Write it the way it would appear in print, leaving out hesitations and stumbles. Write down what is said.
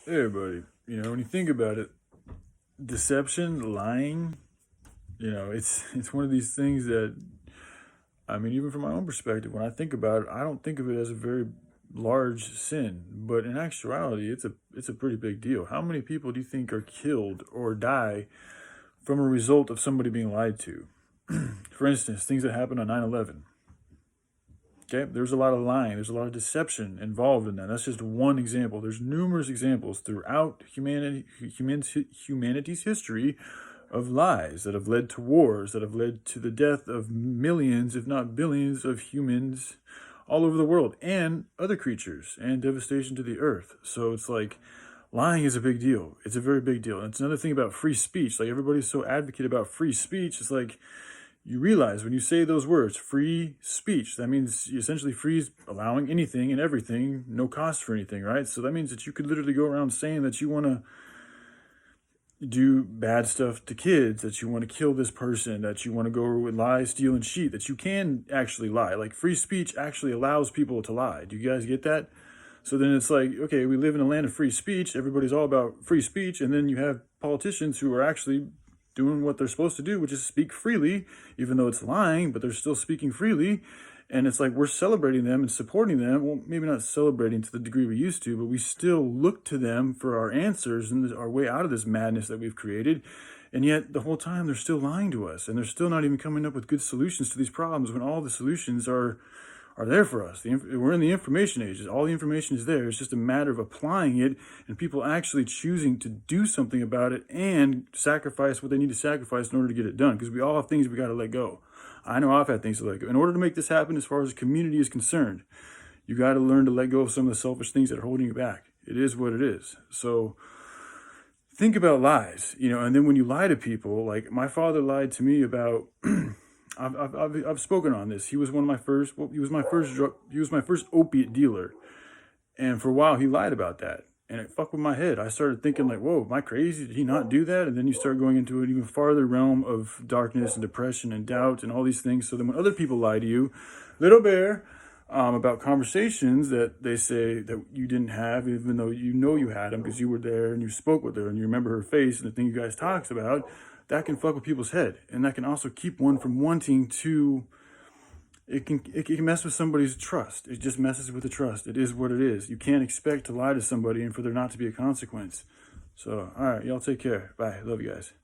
Hey everybody, when you think about it, deception, lying, it's one of these things that, even from my own perspective, when I think about it, I don't think of it as a very large sin, but in actuality, it's a pretty big deal. How many people do you think are killed or die from a result of somebody being lied to? For instance, things that happened on 9/11. Okay, there's a lot of lying, there's a lot of deception involved in that. That's just one example. There's numerous examples throughout humanity's history of lies that have led to wars, that have led to the death of millions, if not billions, of humans all over the world and other creatures and devastation to the earth. So it's like lying is a big deal. It's a very big deal. And it's another thing about free speech. Like everybody's so advocate about free speech. It's like you realize when you say those words, free speech, that means you essentially freeze allowing anything and everything, no cost for anything, right? So that means that you could literally go around saying that you want to do bad stuff to kids, that you want to kill this person, that you want to go with lie, steal, and cheat, that you can actually lie. Like free speech actually allows people to lie. Do you guys get that? So then it's like, okay, we live in a land of free speech. Everybody's all about free speech. And then you have politicians who are actually doing what they're supposed to do, which is speak freely, even though it's lying, but they're still speaking freely. And it's like we're celebrating them and supporting them. Well, maybe not celebrating to the degree we used to, but we still look to them for our answers and our way out of this madness that we've created. And yet the whole time they're still lying to us, and they're still not even coming up with good solutions to these problems when all the solutions are there for us. We're in the information age. All the information is there. It's just a matter of applying it and people actually choosing to do something about it and sacrifice what they need to sacrifice in order to get it done. Because we all have things we got to let go. I know I've had things to let go. In order to make this happen, as far as the community is concerned, you got to learn to let go of some of the selfish things that are holding you back. It is what it is. So think about lies, and then when you lie to people, like my father lied to me about I've spoken on this. He was one of my first. Well, he was my first opiate dealer, and for a while he lied about that, and it fucked with my head. I started thinking like, "Whoa, am I crazy? Did he not do that?" And then you start going into an even farther realm of darkness and depression and doubt and all these things. So then when other people lie to you, little bear, about conversations that they say that you didn't have, even though you had them because you were there and you spoke with her and you remember her face and the thing you guys talked about. That can fuck with people's head, and that can also keep one from wanting to. It can mess with somebody's trust. It just messes with the trust. It is what it is. You can't expect to lie to somebody and for there not to be a consequence. So, all right, y'all take care. Bye. Love you guys.